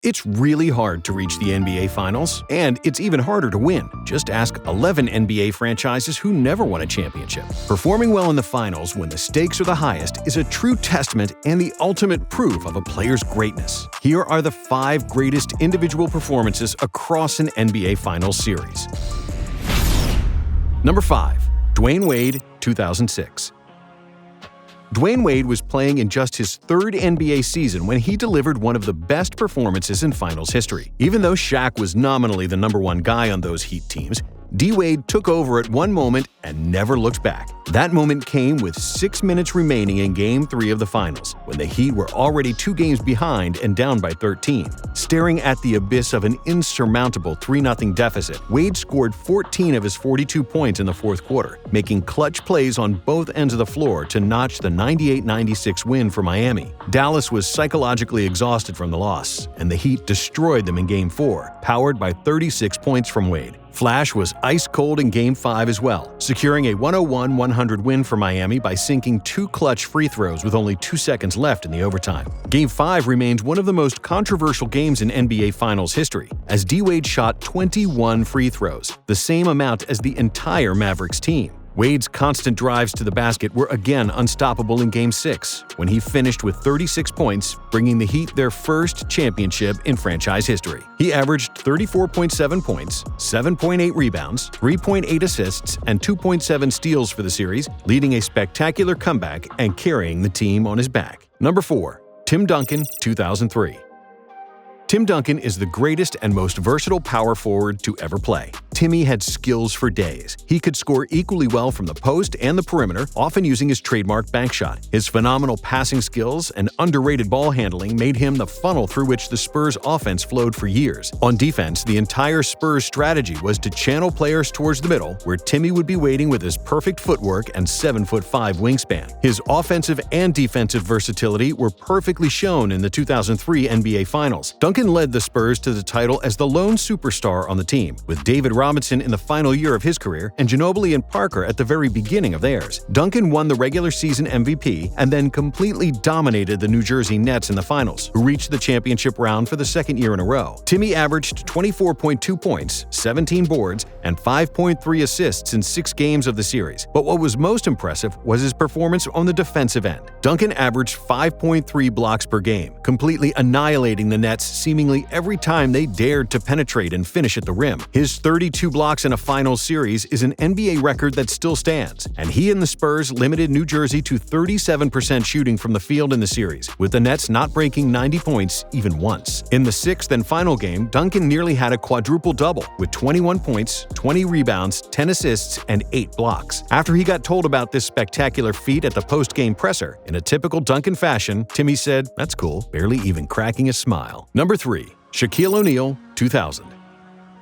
It's really hard to reach the NBA Finals, and it's even harder to win. Just ask 11 NBA franchises who never won a championship. Performing well in the finals when the stakes are the highest is a true testament and the ultimate proof of a player's greatness. Here are the 5 greatest individual performances across an NBA Finals series. Number 5. Dwyane Wade, 2006. Dwyane Wade was playing in just his 3rd NBA season when he delivered one of the best performances in finals history. Even though Shaq was nominally the #1 guy on those Heat teams, D-Wade took over at one moment and never looked back. That moment came with 6 minutes remaining in Game 3 of the Finals, when the Heat were already 2 games behind and down by 13. Staring at the abyss of an insurmountable 3-0 deficit, Wade scored 14 of his 42 points in the 4th quarter, making clutch plays on both ends of the floor to notch the 98-96 win for Miami. Dallas was psychologically exhausted from the loss, and the Heat destroyed them in Game 4, powered by 36 points from Wade. Flash was ice-cold in Game 5 as well, securing a 101-100 win for Miami by sinking 2 clutch free throws with only 2 seconds left in the overtime. Game 5 remains one of the most controversial games in NBA Finals history, as D-Wade shot 21 free throws, the same amount as the entire Mavericks team. Wade's constant drives to the basket were again unstoppable in Game 6, when he finished with 36 points, bringing the Heat their first championship in franchise history. He averaged 34.7 points, 7.8 rebounds, 3.8 assists, and 2.7 steals for the series, leading a spectacular comeback and carrying the team on his back. Number 4. Tim Duncan, 2003. Tim Duncan is the greatest and most versatile power forward to ever play. Timmy had skills for days. He could score equally well from the post and the perimeter, often using his trademark bank shot. His phenomenal passing skills and underrated ball handling made him the funnel through which the Spurs offense flowed for years. On defense, the entire Spurs strategy was to channel players towards the middle, where Timmy would be waiting with his perfect footwork and 7'5" wingspan. His offensive and defensive versatility were perfectly shown in the 2003 NBA Finals. Duncan led the Spurs to the title as the lone superstar on the team, with David Robinson in the final year of his career and Ginobili and Parker at the very beginning of theirs. Duncan won the regular season MVP and then completely dominated the New Jersey Nets in the finals, who reached the championship round for the 2nd year in a row. Timmy averaged 24.2 points, 17 boards, and 5.3 assists in 6 games of the series. But what was most impressive was his performance on the defensive end. Duncan averaged 5.3 blocks per game, completely annihilating the Nets seemingly every time they dared to penetrate and finish at the rim. His 32 blocks in a finals series is an NBA record that still stands, and he and the Spurs limited New Jersey to 37% shooting from the field in the series, with the Nets not breaking 90 points even once. In the 6th and final game, Duncan nearly had a quadruple-double, with 21 points, 20 rebounds, 10 assists, and 8 blocks. After he got told about this spectacular feat at the post-game presser, in a typical Duncan fashion, Timmy said, "That's cool," barely even cracking a smile. Number 3. Shaquille O'Neal, 2000.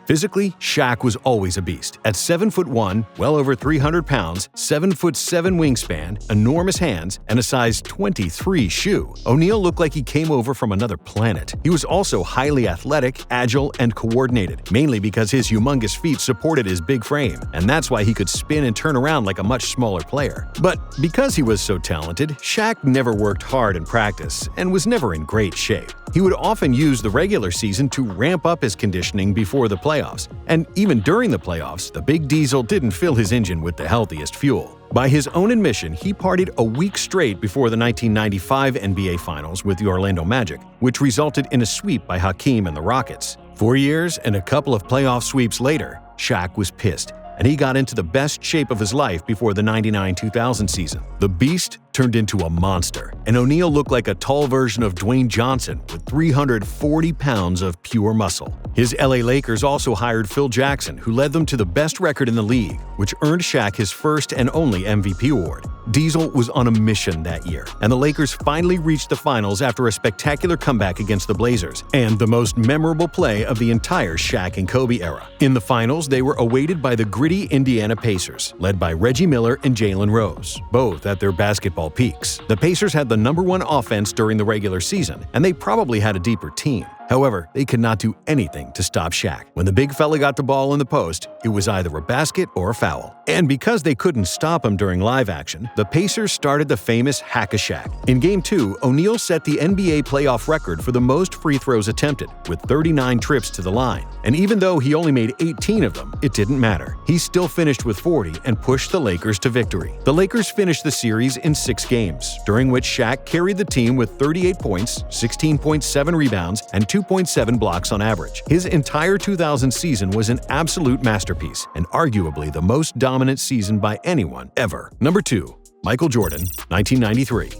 Physically, Shaq was always a beast. At 7'1", well over 300 pounds, 7'7" wingspan, enormous hands, and a size 23 shoe, O'Neal looked like he came over from another planet. He was also highly athletic, agile, and coordinated, mainly because his humongous feet supported his big frame, and that's why he could spin and turn around like a much smaller player. But because he was so talented, Shaq never worked hard in practice and was never in great shape. He would often use the regular season to ramp up his conditioning before the playoffs, and even during the playoffs, the Big Diesel didn't fill his engine with the healthiest fuel. By his own admission, he partied a week straight before the 1995 NBA Finals with the Orlando Magic, which resulted in a sweep by Hakeem and the Rockets. 4 years and a couple of playoff sweeps later, Shaq was pissed, and he got into the best shape of his life before the 99-2000 season. The Beast turned into a monster, and O'Neal looked like a tall version of Dwayne Johnson with 340 pounds of pure muscle. His LA Lakers also hired Phil Jackson, who led them to the best record in the league, which earned Shaq his first and only MVP award. Diesel was on a mission that year, and the Lakers finally reached the finals after a spectacular comeback against the Blazers, and the most memorable play of the entire Shaq and Kobe era. In the finals, they were awaited by the gritty Indiana Pacers, led by Reggie Miller and Jalen Rose, both at their basketball peaks. The Pacers had the #1 offense during the regular season, and they probably had a deeper team. However, they could not do anything to stop Shaq. When the big fella got the ball in the post, it was either a basket or a foul. And because they couldn't stop him during live action, the Pacers started the famous Hack-a-Shaq. In Game 2, O'Neal set the NBA playoff record for the most free throws attempted, with 39 trips to the line. And even though he only made 18 of them, it didn't matter. He still finished with 40 and pushed the Lakers to victory. The Lakers finished the series in 6 games, during which Shaq carried the team with 38 points, 16.7 rebounds, and 2.7 blocks on average. His entire 2000 season was an absolute masterpiece, and arguably the most dominant season by anyone ever. Number 2. Michael Jordan, 1993.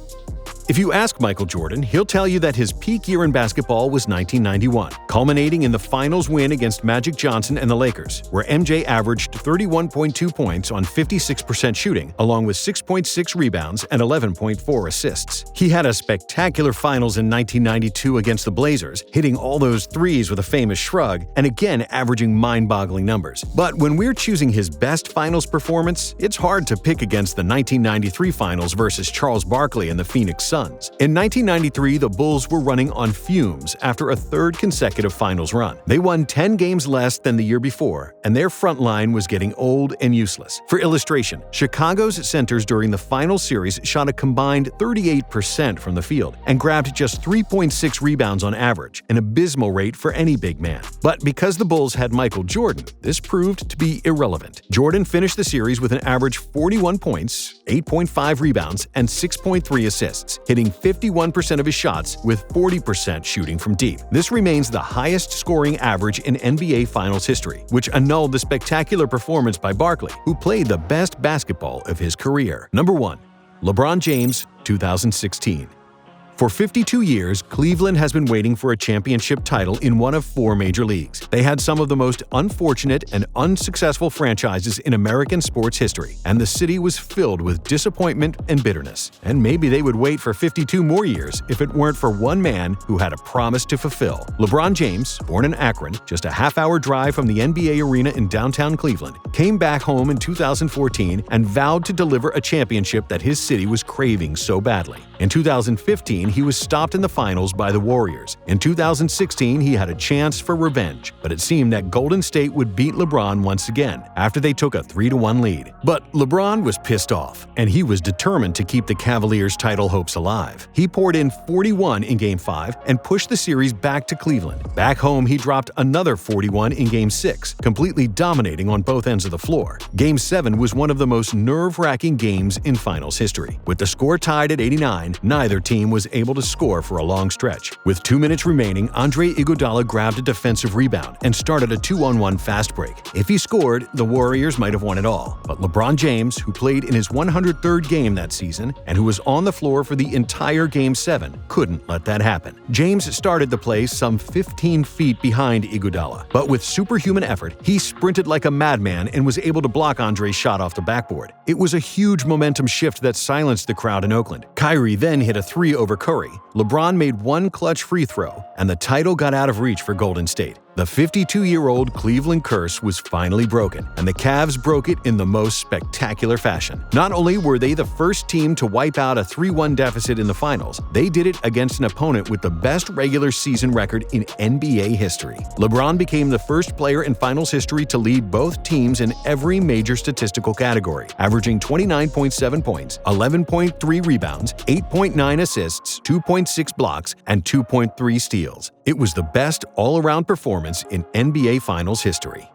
If you ask Michael Jordan, he'll tell you that his peak year in basketball was 1991, culminating in the finals win against Magic Johnson and the Lakers, where MJ averaged 31.2 points on 56% shooting, along with 6.6 rebounds and 11.4 assists. He had a spectacular finals in 1992 against the Blazers, hitting all those threes with a famous shrug, and again averaging mind-boggling numbers. But when we're choosing his best finals performance, it's hard to pick against the 1993 finals versus Charles Barkley and the Phoenix Suns. In 1993, the Bulls were running on fumes after a third consecutive finals run. They won 10 games less than the year before, and their front line was getting old and useless. For illustration, Chicago's centers during the final series shot a combined 38% from the field and grabbed just 3.6 rebounds on average, an abysmal rate for any big man. But because the Bulls had Michael Jordan, this proved to be irrelevant. Jordan finished the series with an average 41 points, 8.5 rebounds, and 6.3 assists, hitting 51% of his shots with 40% shooting from deep. This remains the highest scoring average in NBA Finals history, which annulled the spectacular performance by Barkley, who played the best basketball of his career. Number 1. LeBron James, 2016. For 52 years, Cleveland has been waiting for a championship title in one of 4 major leagues. They had some of the most unfortunate and unsuccessful franchises in American sports history, and the city was filled with disappointment and bitterness. And maybe they would wait for 52 more years if it weren't for one man who had a promise to fulfill. LeBron James, born in Akron, just a half-hour drive from the NBA arena in downtown Cleveland, came back home in 2014 and vowed to deliver a championship that his city was craving so badly. In 2015, he was stopped in the finals by the Warriors. In 2016, he had a chance for revenge, but it seemed that Golden State would beat LeBron once again after they took a 3-1 lead. But LeBron was pissed off, and he was determined to keep the Cavaliers' title hopes alive. He poured in 41 in Game 5 and pushed the series back to Cleveland. Back home, he dropped another 41 in Game 6, completely dominating on both ends of the floor. Game 7 was one of the most nerve-wracking games in finals history. With the score tied at 89, neither team was able to score for a long stretch. With 2 minutes remaining, Andre Iguodala grabbed a defensive rebound and started a 2-on-1 fast break. If he scored, the Warriors might have won it all. But LeBron James, who played in his 103rd game that season and who was on the floor for the entire Game 7, couldn't let that happen. James started the play some 15 feet behind Iguodala, but with superhuman effort, he sprinted like a madman and was able to block Andre's shot off the backboard. It was a huge momentum shift that silenced the crowd in Oakland. Kyrie then hit a 3 over Curry. LeBron made one clutch free throw, and the title got out of reach for Golden State. The 52-year-old Cleveland curse was finally broken, and the Cavs broke it in the most spectacular fashion. Not only were they the first team to wipe out a 3-1 deficit in the finals, they did it against an opponent with the best regular season record in NBA history. LeBron became the first player in finals history to lead both teams in every major statistical category, averaging 29.7 points, 11.3 rebounds, 8.9 assists, 2.6 blocks, and 2.3 steals. It was the best all-around performance in NBA Finals history.